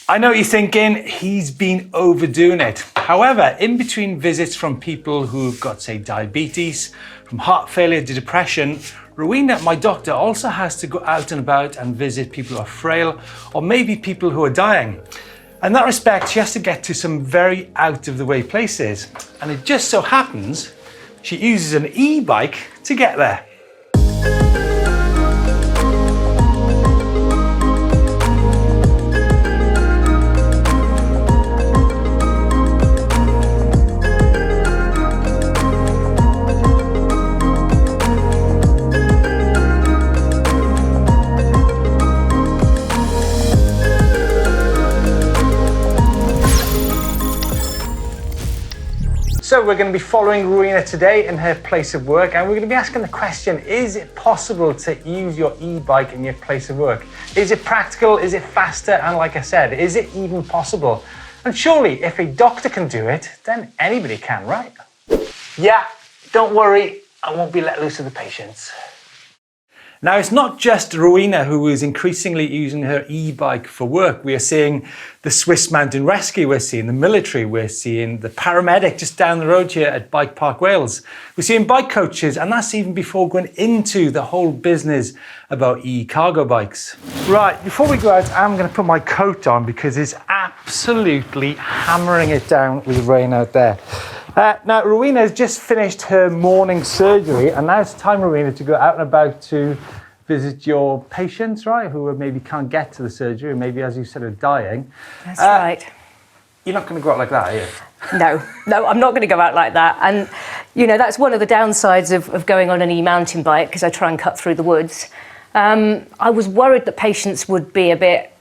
I know what you're thinking, he's been overdoing it. However, in between visits from people who've got, say, diabetes, from heart failure to depression, Rowena, my doctor, also has to go out and about and visit people who are frail, or maybe people who are dying. In that respect, she has to get to some very out-of-the-way places. And it just so happens, she uses an e-bike to get there. So we're going to be following Rowena today in her place of work, and we're going to be asking the question, is it possible to use your e-bike in your place of work? Is it practical? Is it faster? And like I said, is it even possible? And surely if a doctor can do it, then anybody can, right? Yeah, don't worry, I won't be let loose with the patients. Now, it's not just Rowena who is increasingly using her e-bike for work. We are seeing the Swiss Mountain Rescue, we're seeing the military, we're seeing the paramedic just down the road here at Bike Park Wales. We're seeing bike coaches, and that's even before going into the whole business about e-cargo bikes. Right, before we go out, I'm going to put my coat on because it's absolutely hammering it down with the rain out there. Now, Rowena has just finished her morning surgery, and now it's time, Rowena, to go out and about to visit your patients, right, who maybe can't get to the surgery, or maybe, as you said, are dying. That's right. You're not going to go out like that, are you? No, I'm not going to go out like that. And, you know, that's one of the downsides of going on an e-mountain bike, because I try and cut through the woods. I was worried that patients would be a bit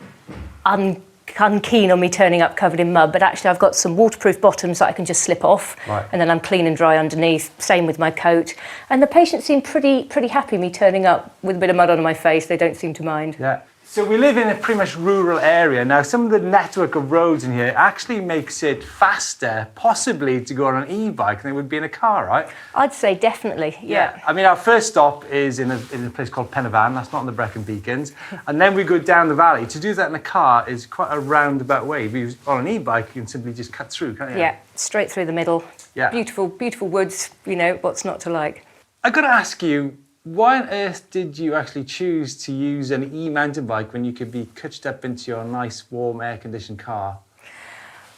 unkeen on me turning up covered in mud, but actually I've got some waterproof bottoms that I can just slip off, right, and then I'm clean and dry underneath. Same with my coat, and the patients seem pretty happy me turning up with a bit of mud on my face. They don't seem to mind. Yeah. So we live in a pretty much rural area. Now, some of the network of roads in here actually makes it faster, possibly, to go on an e-bike than it would be in a car, right? I'd say definitely, yeah. I mean, our first stop is in a place called Penavan. That's not on the Brecon Beacons. And then we go down the valley. To do that in a car is quite a roundabout way. If you're on an e-bike, you can simply just cut through, can't you? Yeah, straight through the middle. Yeah. Beautiful, beautiful woods, you know, what's not to like? I've got to ask you, why on earth did you actually choose to use an e-mountain bike when you could be cutched up into your nice, warm, air-conditioned car?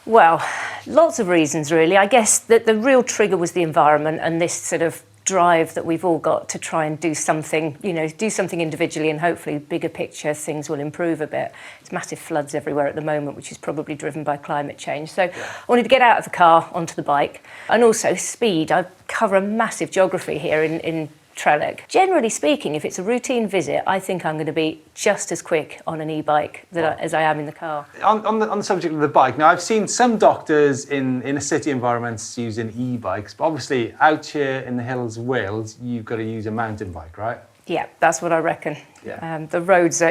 Well, lots of reasons, really. I guess that the real trigger was the environment and this sort of drive that we've all got to try and do something, you know, do something individually, and hopefully bigger picture things will improve a bit. There's massive floods everywhere at the moment, which is probably driven by climate change. So I wanted to get out of the car onto the bike, and also speed. I cover a massive geography here in Trove. Generally speaking, if it's a routine visit, I think I'm going to be just as quick on an e-bike as I am in the car. On the subject of the bike, now I've seen some doctors in inner city environments using e-bikes, but obviously out here in the hills of Wales, you've got to use a mountain bike, right? Yeah, that's what I reckon. Yeah.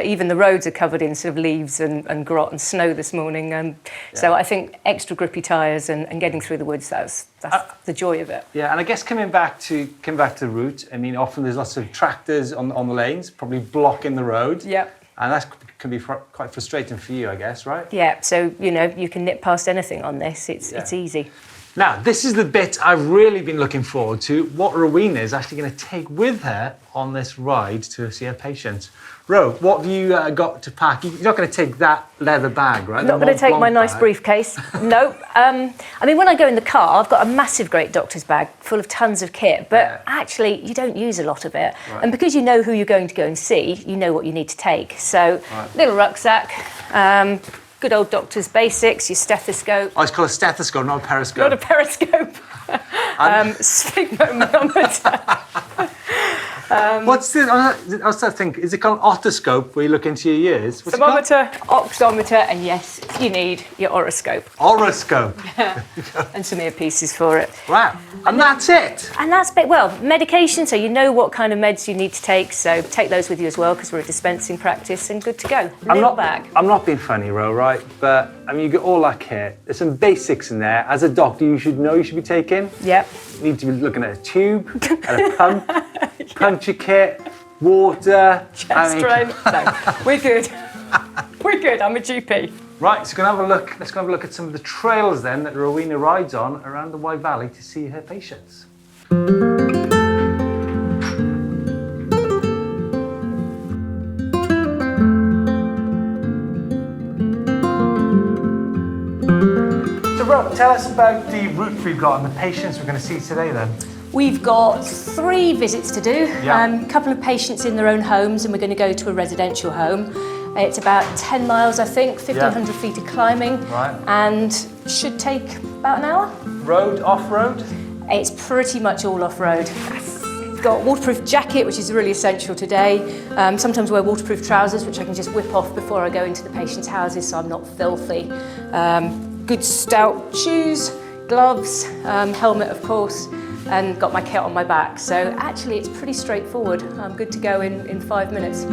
Even the roads are covered in sort of leaves and grot and snow this morning. So I think extra grippy tyres and getting through the woods, that's the joy of it. Yeah, and I guess coming back to the route, I mean, often there's lots of tractors on the lanes, probably blocking the road. Yeah. And that can be quite frustrating for you, I guess, right? Yeah, so, you know, you can nip past anything on this. It's easy. Now, this is the bit I've really been looking forward to, what Rowena is actually going to take with her on this ride to see her patients. Ro, what have you got to pack? You're not going to take that leather bag, right? Not going to take my nice briefcase. No. I mean, when I go in the car, I've got a massive, great doctor's bag full of tons of kit, but actually you don't use a lot of it. Right. And because you know who you're going to go and see, you know what you need to take. So, little rucksack, good old doctor's basics, your stethoscope. Oh, it's called a stethoscope, not a periscope. Not a periscope. Sphygmometer. What's this? I was thinking, is it called an otoscope where you look into your ears? Thermometer, oximeter, and yes, you need your oroscope. Oroscope. Yeah. And some earpieces for it. Wow. And that's it. And that's medication, so you know what kind of meds you need to take, so take those with you as well, because we're a dispensing practice, and good to go. I'm not being funny, Ro, right? But I mean, you get all that kit. There's some basics in there. As a doctor, you should be taking. Yep. You need to be looking at a tube and a pump, puncture kit, water. Chest drain. No, we're good. We're good. I'm a GP. Right, so let's go have a look at some of the trails then that Rowena rides on around the Wye Valley to see her patients. So Ro, tell us about the route we've got and the patients we're going to see today then. We've got 3 visits to do, Yeah. a couple of patients in their own homes, and we're going to go to a residential home. It's about 10 miles, I think, 1,500 feet of climbing, Right. and should take about an hour. Road, off-road? It's pretty much all off-road. Got a waterproof jacket, which is really essential today. Sometimes wear waterproof trousers, which I can just whip off before I go into the patient's houses so I'm not filthy. Good stout shoes, gloves, helmet of course, and got my kit on my back. So actually it's pretty straightforward. I'm good to go in 5 minutes.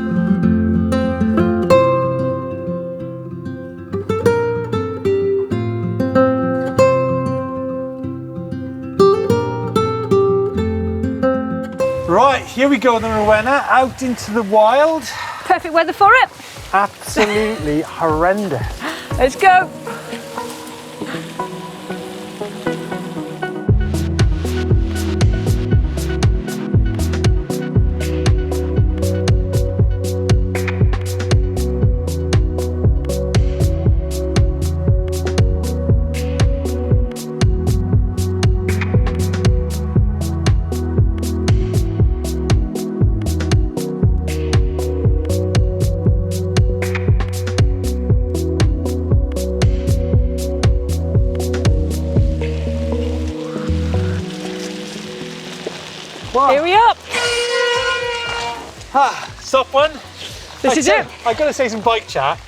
Right, here we go then, Rowena, out into the wild. Perfect weather for it. Absolutely horrendous. Let's go. Wow. Here we are. Stop one. This is it. I've got to say some bike chat.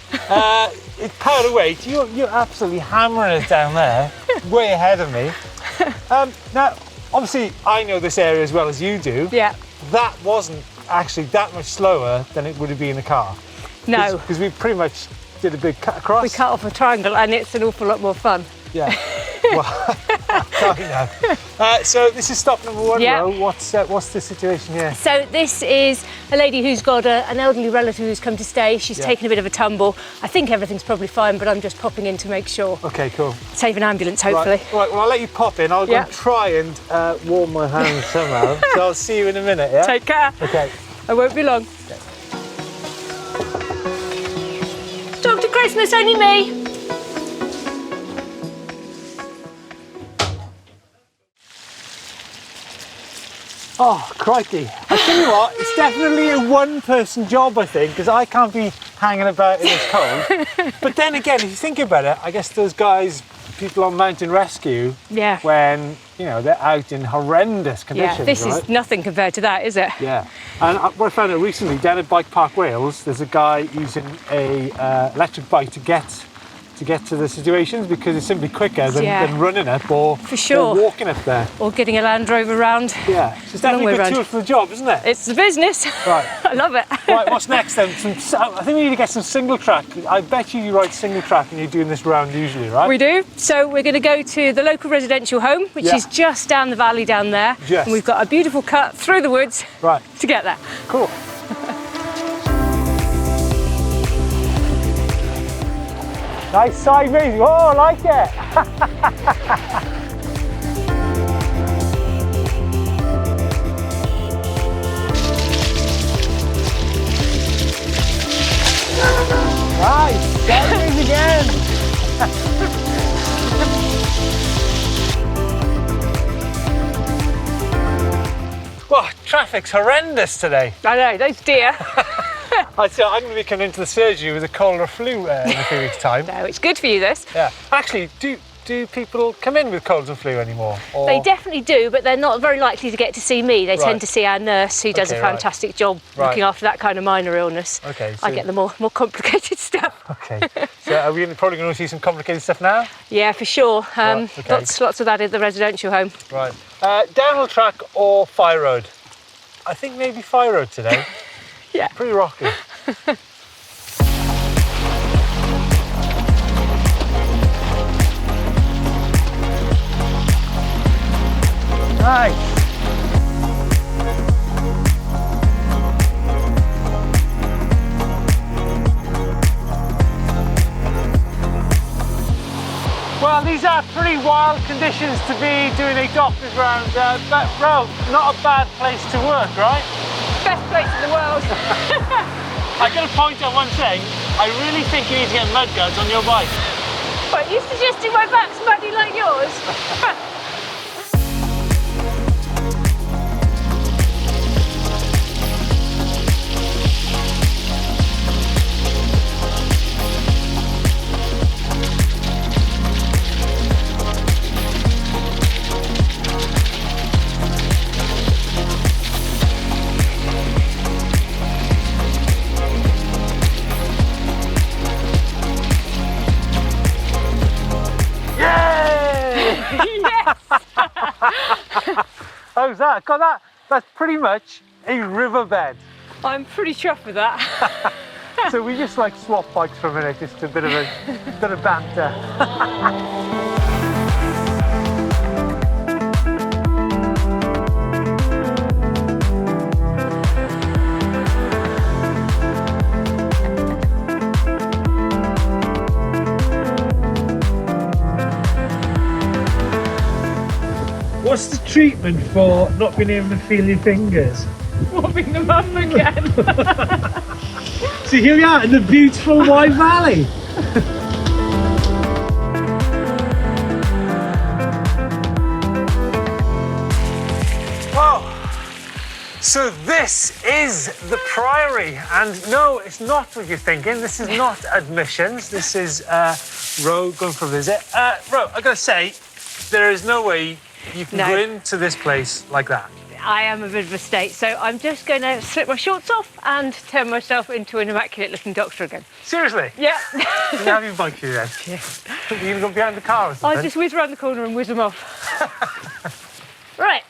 It's powered away. You're absolutely hammering it down there, way ahead of me. Now, obviously, I know this area as well as you do. Yeah. That wasn't actually that much slower than it would have been in a car. No. Because we pretty much did a big cut across. We cut off a triangle and it's an awful lot more fun. Yeah. Well, I know. So this is stop number 1, Yeah. Ro. What's the situation here? So this is a lady who's got an elderly relative who's come to stay. She's taken a bit of a tumble. I think everything's probably fine, but I'm just popping in to make sure. Okay, cool. Save an ambulance, hopefully. Right, well, I'll let you pop in. I'll go and try and warm my hands somehow. So I'll see you in a minute, yeah? Take care. Okay. I won't be long. Dr. Christmas, only me. Oh, crikey. I tell you what, it's definitely a one-person job, I think, because I can't be hanging about in this cold. But then again, if you think about it, I guess those guys, people on mountain rescue, Yeah. when, you know, they're out in horrendous conditions, Yeah, this right? is nothing compared to that, is it? Yeah, and what I found out recently, down at Bike Park Wales, there's a guy using a electric bike to get to the situations because it's simply quicker than running up or walking up there. Or getting a Land Rover round. Yeah, so it's definitely a good tool for the job, isn't it? It's the business. Right. I love it. Right, what's next then? I think we need to get some Singletrack. I bet you ride Singletrack and you're doing this round usually, right? We do. So we're going to go to the local residential home, which is just down the valley down there. Yes. And we've got a beautiful cut through the woods to get there. Cool. Nice side race. Oh, I like it. Right, sideways again. Well, traffic's horrendous today. I know, those deer. I'm going to be coming into the surgery with a cold or flu in a few weeks' time. No, it's good for you, this. Yeah. Actually, do people come in with colds and flu anymore? Or... They definitely do, but they're not very likely to get to see me. They tend to see our nurse, who does a fantastic job looking after that kind of minor illness. Okay. So... I get the more complicated stuff. Okay. So are we probably going to see some complicated stuff now? Yeah, for sure. Lots of that at the residential home. Right. Downhill track or fire road? I think maybe fire road today. Yeah. Pretty rocky. Nice. Well, these are pretty wild conditions to be doing a doctor's round, but Ro, not a bad place to work, right? Best place in the world. I got to point out one thing. I really think you need to get mudguards on your bike. But you suggesting my back's muddy like yours? How's that? Got that? That's pretty much a riverbed. I'm pretty chuffed with that. So we just like swap bikes for a minute, just a bit of banter. What's the treatment for not being able to feel your fingers? Warming them up again. So here we are in the beautiful Wye Valley. So this is the Priory, and no, it's not what you're thinking. This is not admissions. This is Ro going for a visit. Ro, I gotta say, there is no way you can go into this place like that. I am a bit of a state, so I'm just going to slip my shorts off and turn myself into an immaculate-looking doctor again. Seriously? Yeah. Can you have your bike here then? Yeah. You're going to go behind the car or something? I'll just whiz around the corner and whiz them off. Right.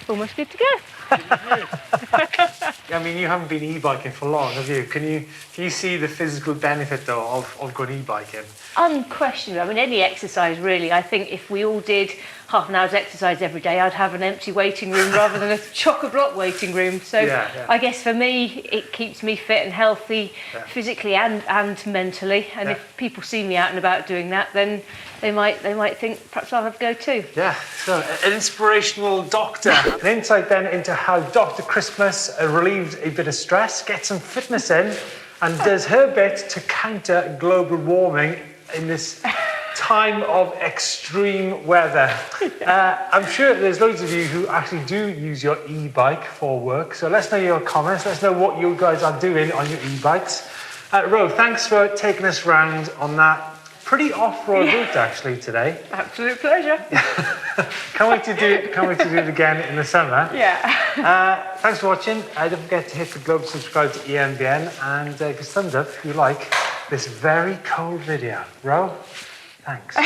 Almost good to go. I mean, you haven't been e-biking for long, have you? Can you see the physical benefit, though, of going e-biking? Unquestionably. I mean, any exercise, really. I think if we all did half an hour's exercise every day, I'd have an empty waiting room rather than a chock-a-block waiting room. So I guess for me, it keeps me fit and healthy physically and mentally. And if people see me out and about doing that, then they might think perhaps I'll have a go too. Yeah, so an inspirational doctor. An insight then into how Dr. Christmas relieved a bit of stress, gets some fitness in, and does her bit to counter global warming in this time of extreme weather. I'm sure there's loads of you who actually do use your e-bike for work, so let's know your comments. Let's know what you guys are doing on your e-bikes. Ro, thanks for taking us round on that pretty off-road route actually today. Absolute pleasure. Can't wait to do it again in the summer. Yeah. Thanks for watching. Don't forget to hit the globe, subscribe to EMBN, and give us a thumbs up if you like this very cold video. Ro, thanks.